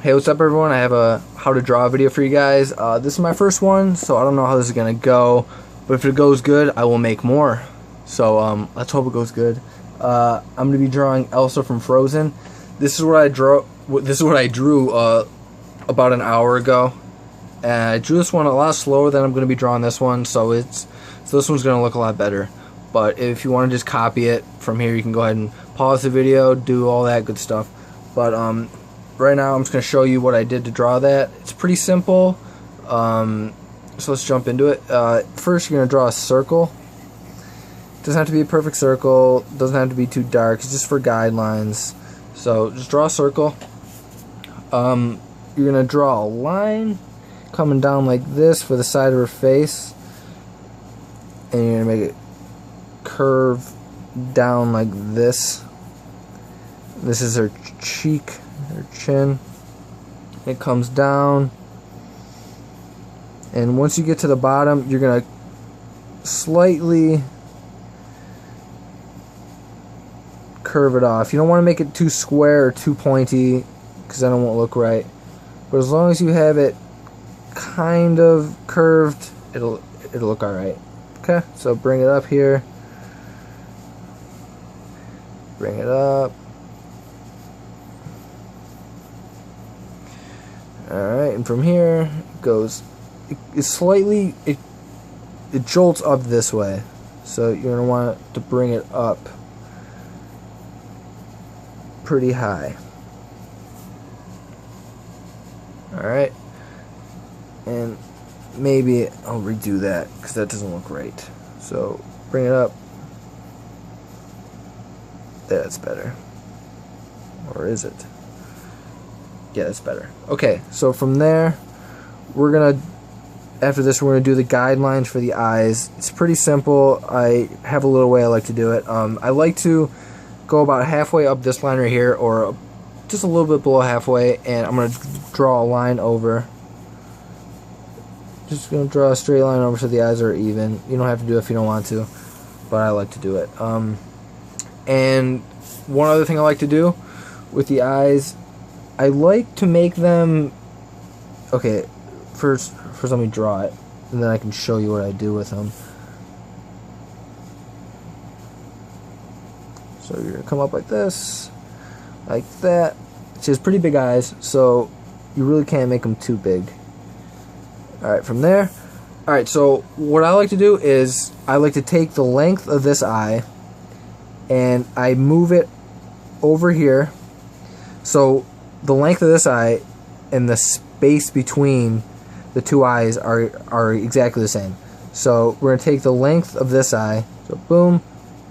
Hey, what's up everyone? I have a how to draw video for you guys. This is my first one, so I don't know how this is gonna go, but if it goes good, I will make more. So let's hope it goes good. I'm gonna be drawing Elsa from Frozen. This is what I drew. This is what I drew about an hour ago, and I drew this one a lot slower than I'm gonna be drawing this one. So this one's gonna look a lot better. But if you want to just copy it from here, you can go ahead and pause the video, do all that good stuff. But right now, I'm just going to show you what I did to draw that. It's pretty simple, so let's jump into it. First, you're going to draw a circle. It doesn't have to be a perfect circle. It doesn't have to be too dark. It's just for guidelines. So just draw a circle. You're going to draw a line coming down like this for the side of her face, and you're going to make it curve down like this. This is her cheek, her chin. It comes down, and once you get to the bottom, you're gonna slightly curve it off. You don't want to make it too square or too pointy, because then it won't look right. But as long as you have it kind of curved, it'll look alright. Okay, so bring it up here. Bring it up. Alright, and from here it goes, it jolts up this way, so you're going to want to bring it up pretty high. Alright, and maybe I'll redo that because that doesn't look right. So bring it up. That's better. Or is it? Yeah, that's better. Okay, so from there, after this, we're gonna do the guidelines for the eyes. It's pretty simple. I have a little way I like to do it. I like to go about halfway up this line right here, or just a little bit below halfway, and I'm gonna draw a line over. Just gonna draw a straight line over so the eyes are even. You don't have to do it if you don't want to, but I like to do it. And one other thing I like to do with the eyes, I like to make them, okay, first let me draw it, and then I can show you what I do with them. So you're going to come up like this, like that. She has pretty big eyes, so you really can't make them too big. Alright, from there, alright, so what I like to do is, I like to take the length of this eye, and I move it over here. So the length of this eye and the space between the two eyes are exactly the same. So we're going to take the length of this eye, so boom,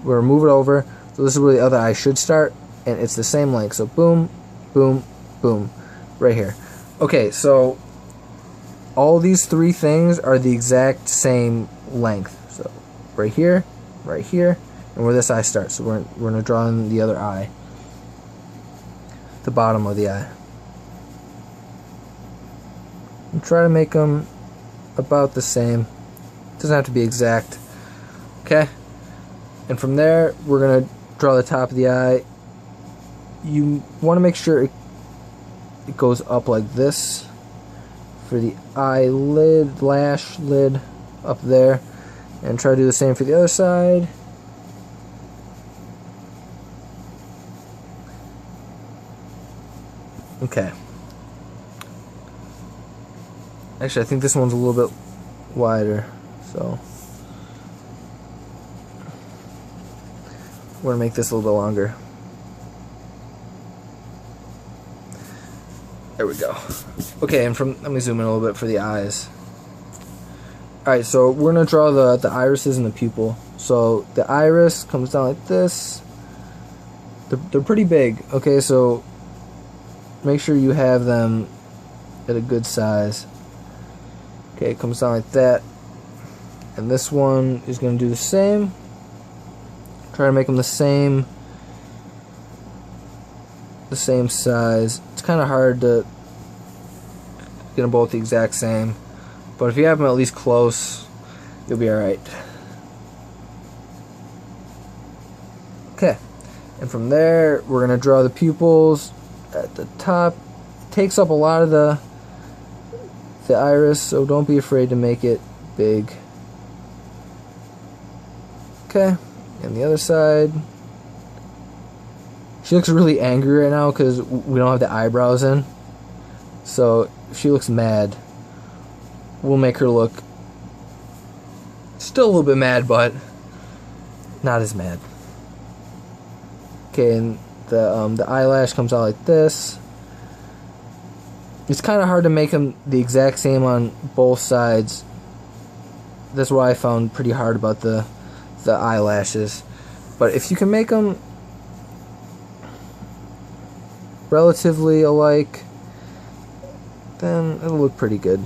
we're going to move it over. So this is where the other eye should start, and it's the same length. So boom, boom, boom, right here. Okay, so all these three things are the exact same length. So right here, and where this eye starts. So we're going to draw in the other eye, the bottom of the eye, and try to make them about the same. Doesn't have to be exact. Okay, and from there we're going to draw the top of the eye. You want to make sure it goes up like this for the eyelid, lash lid up there, and try to do the same for the other side. Okay. Actually, I think this one's a little bit wider, so we're gonna make this a little bit longer. There we go. Okay, and let me zoom in a little bit for the eyes. Alright, so we're gonna draw the irises and the pupil. So the iris comes down like this. They're pretty big. Okay, so make sure you have them at a good size. Okay, it comes down like that. And this one is going to do the same. Try to make them the same size. It's kind of hard to get them both the exact same, but if you have them at least close, you'll be alright. Okay, and from there we're going to draw the pupils at the top takes up a lot of the iris, so don't be afraid to make it big. Okay, and the other side. She looks really angry right now because we don't have the eyebrows in. So if she looks mad, we'll make her look still a little bit mad, but not as mad. Okay, and the eyelash comes out like this. It's kind of hard to make them the exact same on both sides. That's what I found pretty hard about the eyelashes. But if you can make them relatively alike, then it'll look pretty good.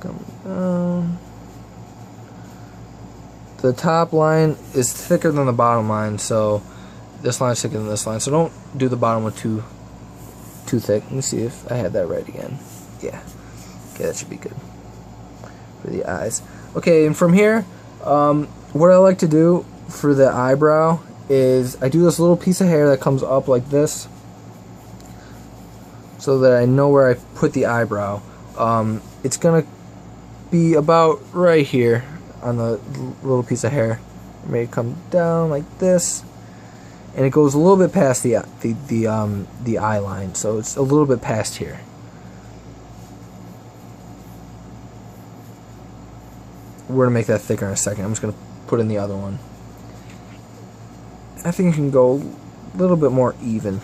Come down. The top line is thicker than the bottom line, so this line is thicker than this line. So don't do the bottom one too thick. Let me see if I had that right again. Yeah. Okay, that should be good for the eyes. Okay, and from here, what I like to do for the eyebrow is I do this little piece of hair that comes up like this, so that I know where I put the eyebrow. It's gonna be about right here on the little piece of hair. Make it come down like this, and it goes a little bit past the eye line, so it's a little bit past here. We're gonna make that thicker in a second. I'm just gonna put in the other one. I think you can go a little bit more even.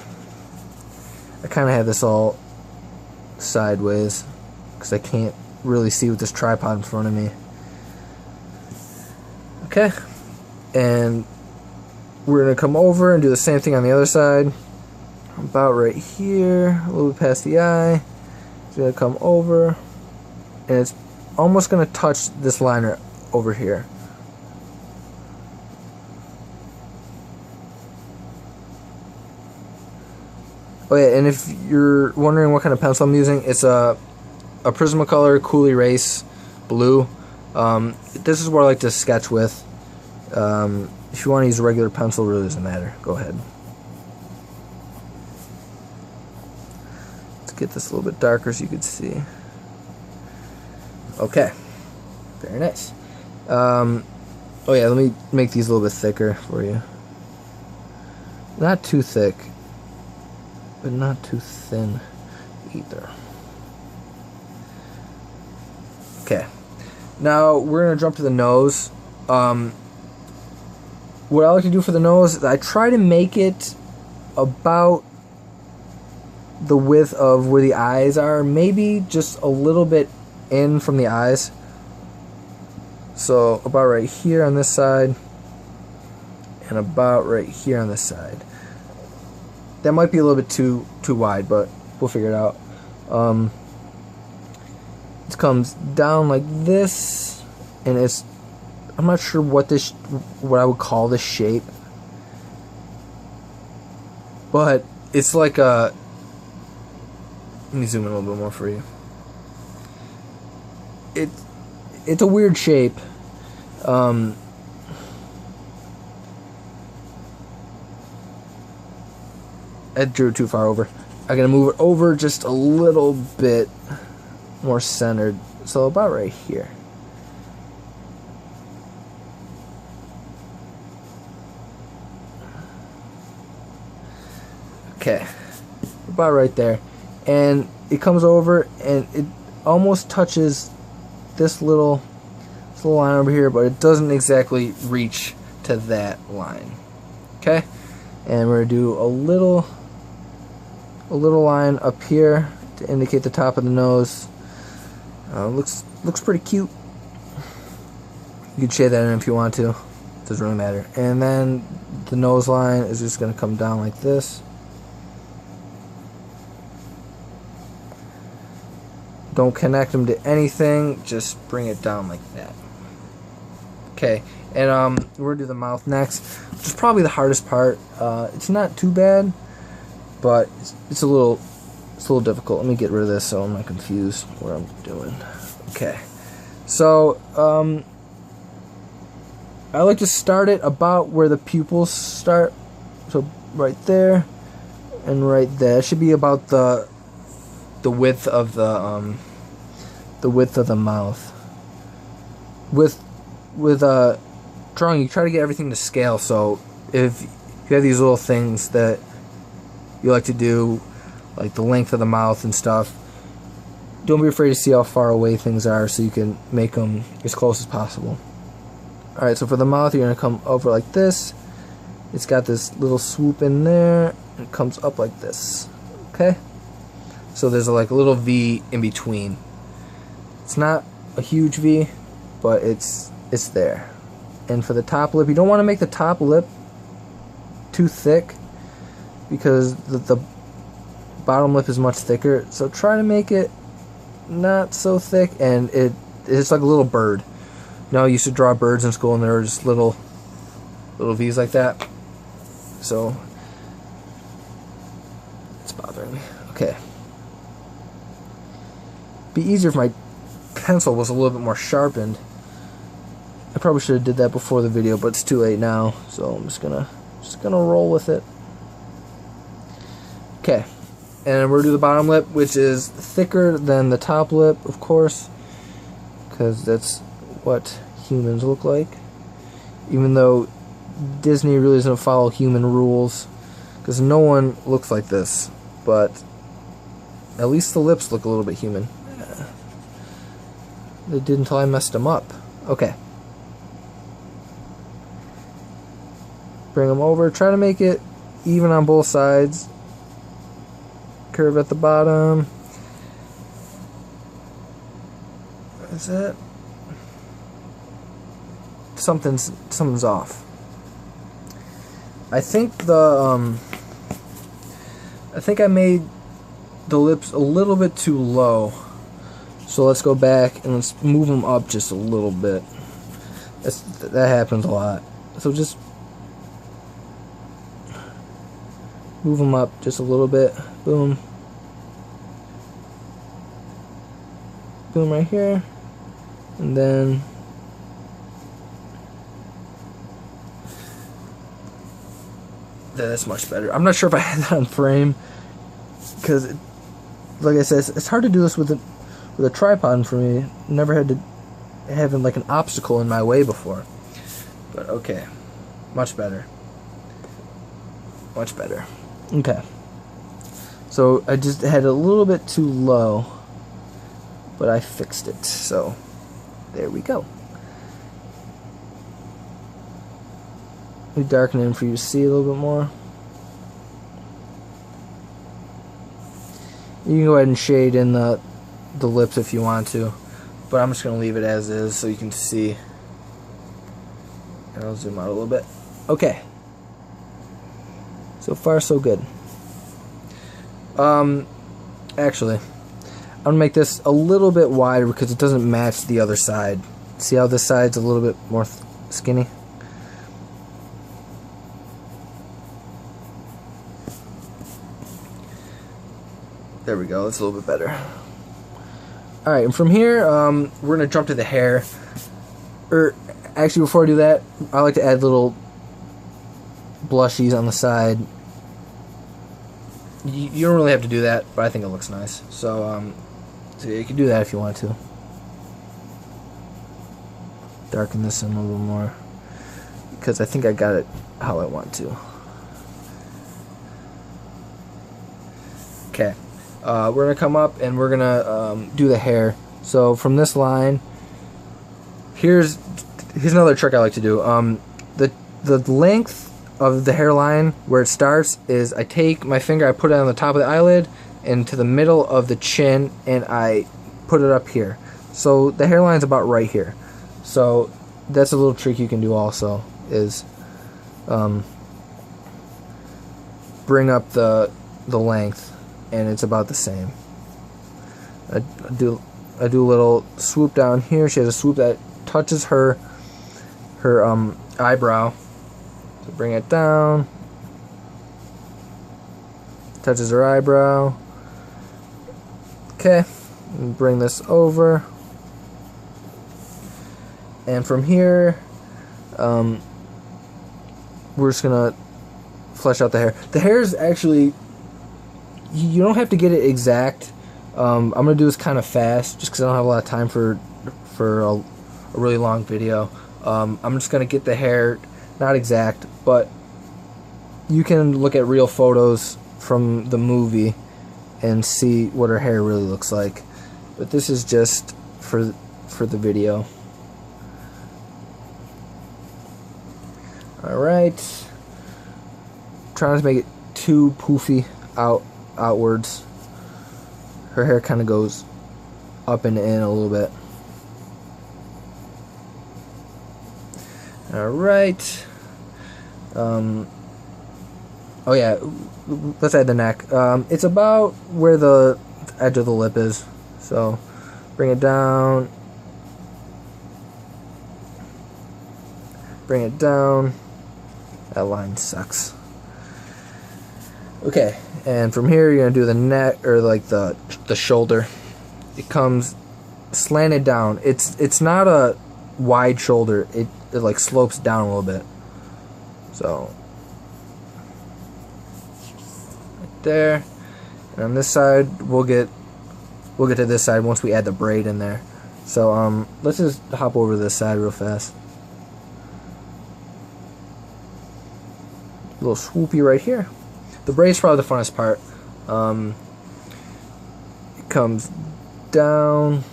I kind of have this all sideways because I can't really see with this tripod in front of me. Okay, and we're going to come over and do the same thing on the other side. About right here, a little bit past the eye. It's going to come over, and it's almost going to touch this liner over here. Oh yeah, and if you're wondering what kind of pencil I'm using, it's a Prismacolor Cool Erase Blue. This is what I like to sketch with. If you want to use a regular pencil, it really doesn't matter. Go ahead. Let's get this a little bit darker so you can see. Okay, very nice. Oh yeah, let me make these a little bit thicker for you. Not too thick, but not too thin either. Okay, now we're gonna jump to the nose. What I like to do for the nose is I try to make it about the width of where the eyes are, maybe just a little bit in from the eyes. So about right here on this side, and about right here on this side. That might be a little bit too wide, but we'll figure it out. It comes down like this, and it's, I'm not sure what I would call this shape, but it's like a, let me zoom in a little bit more for you. It's a weird shape. I drew it too far over. I'm gonna move it over just a little bit more centered, so about right here. Okay, about right there, and it comes over and it almost touches this little line over here, but it doesn't exactly reach to that line. Okay, and we're gonna do a little line up here to indicate the top of the nose. Looks pretty cute. You can shade that in if you want to. Doesn't really matter. And then the nose line is just gonna come down like this. Don't connect them to anything, just bring it down like that. Okay, and we're gonna do the mouth next, which is probably the hardest part. It's not too bad, but it's a little difficult. Let me get rid of this so I'm not confused what I'm doing. Okay, so I like to start it about where the pupils start, so right there, and right there. It should be about the width of the mouth. With drawing, you try to get everything to scale. So if you have these little things that you like to do, like the length of the mouth and stuff, don't be afraid to see how far away things are, so you can make them as close as possible. Alright, so for the mouth, you're going to come over like this. It's got this little swoop in there. It comes up like this. Okay? So there's like a little V in between. It's not a huge V, but it's there. And for the top lip, you don't want to make the top lip too thick, because the bottom lip is much thicker. So try to make it not so thick, and it's like a little bird. You know, I used to draw birds in school, and there were just little V's like that. So it's bothering me. Okay. Be easier if my pencil was a little bit more sharpened. I probably should have did that before the video, but it's too late now, so I'm just gonna roll with it. Okay, and we're gonna do the bottom lip, which is thicker than the top lip, of course, because that's what humans look like. Even though Disney really doesn't follow human rules, because no one looks like this, but at least the lips look a little bit human. They did until I messed them up. Okay. Bring them over. Try to make it even on both sides. Curve at the bottom. Is it? Something's off. I think I made the lips a little bit too low. So let's go back and let's move them up just a little bit. That happens a lot. So just move them up just a little bit. Boom. Boom right here. And then that's much better. I'm not sure if I had that on frame, because like I said, it's hard to do this with a tripod for me. Never had to have like an obstacle in my way before. But okay. Much better. Much better. Okay. So I just had a little bit too low, but I fixed it. So there we go. Let me darken it in for you to see a little bit more. You can go ahead and shade in the lips if you want to, but I'm just going to leave it as is so you can see. And I'll zoom out a little bit. Okay. So far, so good. Actually, I'm going to make this a little bit wider because it doesn't match the other side. See how this side's a little bit more skinny? There we go, that's a little bit better. Alright, and from here, we're going to jump to the hair. Actually, before I do that, I like to add little blushies on the side. You don't really have to do that, but I think it looks nice. So you can do that if you want to. Darken this in a little more, because I think I got it how I want to. Okay. We're going to come up and we're going to do the hair. So from this line, here's another trick I like to do. The length of the hairline where it starts is I take my finger, I put it on the top of the eyelid and to the middle of the chin, and I put it up here. So the hairline's about right here. So that's a little trick you can do also, is bring up the length, and it's about the same. I do a little swoop down here. She has a swoop that touches her eyebrow. So bring it down. Touches her eyebrow. Okay. And bring this over. And from here, we're just gonna flesh out the hair. The hair is actually you don't have to get it exact. I'm gonna do this kind of fast, just because I don't have a lot of time for a really long video. I'm just gonna get the hair not exact, but you can look at real photos from the movie and see what her hair really looks like. But this is just for the video. Alright. Trying to make it too poofy outwards. Her hair kind of goes up and in a little bit. Alright. Oh yeah, let's add the neck. It's about where the edge of the lip is. So, bring it down. Bring it down. That line sucks. Okay, and from here you're gonna do the neck, or like the shoulder. It comes slanted down. It's not a wide shoulder. It like slopes down a little bit. So right there, and on this side we'll get to this side once we add the braid in there. So let's just hop over to this side real fast. A little swoopy right here. The braid's probably the funnest part. It comes down.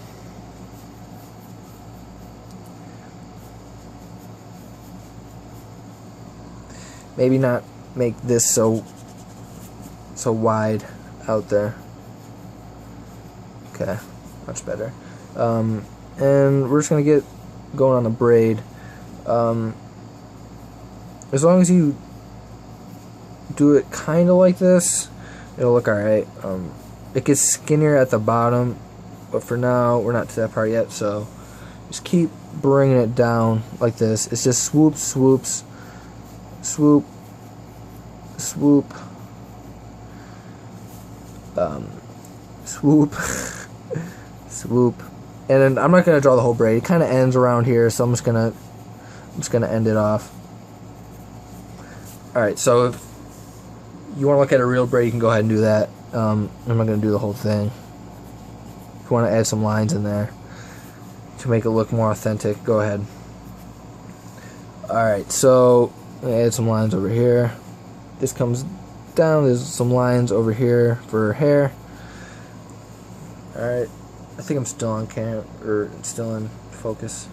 Maybe not make this so wide out there. Okay, much better. And we're just gonna get going on the braid. As long as you do it kind of like this, it'll look alright. It gets skinnier at the bottom, but for now we're not to that part yet, so just keep bringing it down like this. It's just swoops, swoops, swoop, swoop, swoop, swoop, and then I'm not gonna draw the whole braid. It kind of ends around here, so I'm just gonna end it off. All right, so if you want to look at a real braid, you can go ahead and do that. I'm not gonna do the whole thing. If you want to add some lines in there to make it look more authentic, go ahead. Alright, so I'm gonna add some lines over here. This comes down, there's some lines over here for her hair. Alright, I think I'm still on cam, or still in focus.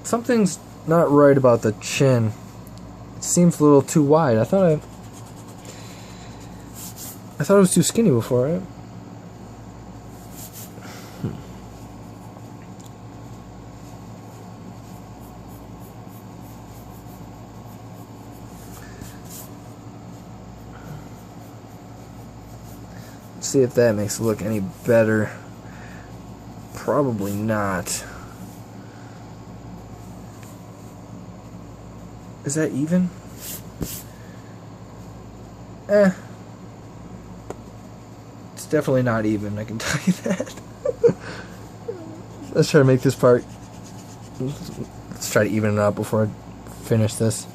Something's not right about the chin. It seems a little too wide. I thought it was too skinny before, right? Let's see if that makes it look any better. Probably not. Is that even? It's definitely not even, I can tell you that. Let's try to make this part. Let's try to even it up before I finish this.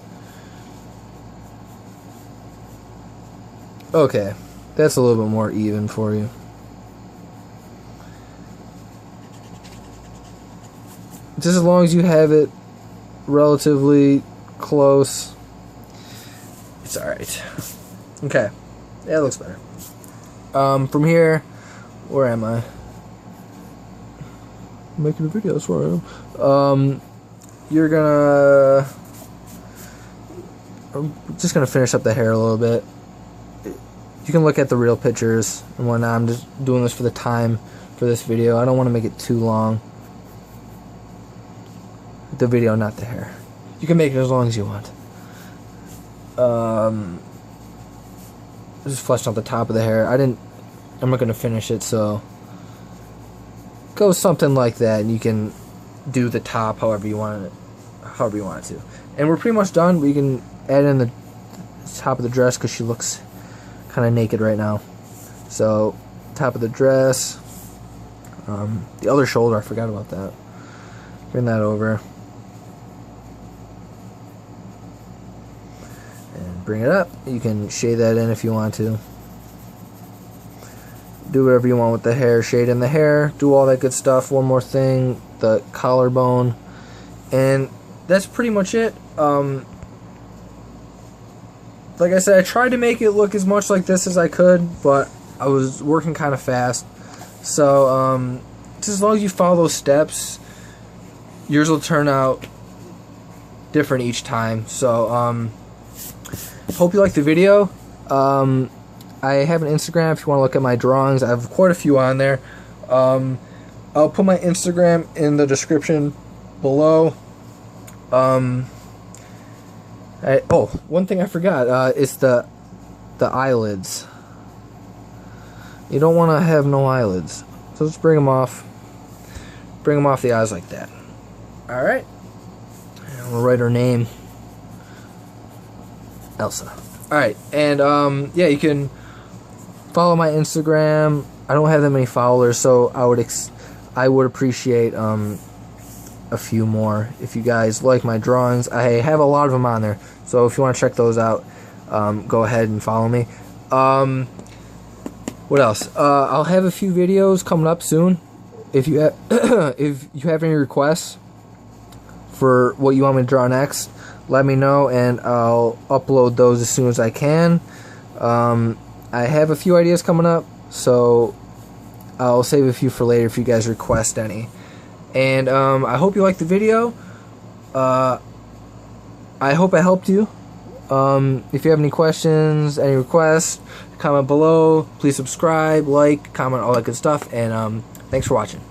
Okay, that's a little bit more even for you. Just as long as you have it relatively close, it's alright. Okay, yeah, it looks better. From here, where am I? I'm making a video, that's where I am. You're gonna... I'm just gonna finish up the hair a little bit. You can look at the real pictures and whatnot. I'm just doing this for the time for this video. I don't want to make it too long. The video, not the hair. You can make it as long as you want. Just fleshed out the top of the hair. I'm not gonna finish it, so go something like that, and you can do the top however you want it to. And we're pretty much done. We can add in the top of the dress because she looks kind of naked right now. So top of the dress, the other shoulder, I forgot about that. Bring that over. Bring it up. You can shade that in if you want to. do whatever you want with the hair, shade in the hair, do all that good stuff. One more thing, the collarbone, and that's pretty much it. Like I said, I tried to make it look as much like this as I could, but I was working kind of fast. So just as long as you follow those steps, yours will turn out different each time. So hope you like the video. I have an Instagram if you want to look at my drawings. I have quite a few on there. I'll put my Instagram in the description below. Oh, one thing I forgot is the eyelids. You don't want to have no eyelids, so just bring them off. Bring them off the eyes like that. All right. And we'll write her name, Elsa. All right, and yeah, you can follow my Instagram. I don't have that many followers, so I would appreciate a few more if you guys like my drawings. I have a lot of them on there, so if you want to check those out, go ahead and follow me. What else? I'll have a few videos coming up soon. If you have if you have any requests for what you want me to draw next, let me know and I'll upload those as soon as I can. I have a few ideas coming up, so I'll save a few for later if you guys request any. And I hope you liked the video. I hope I helped you. If you have any questions, any requests, comment below. Please subscribe, like, comment, all that good stuff. And thanks for watching.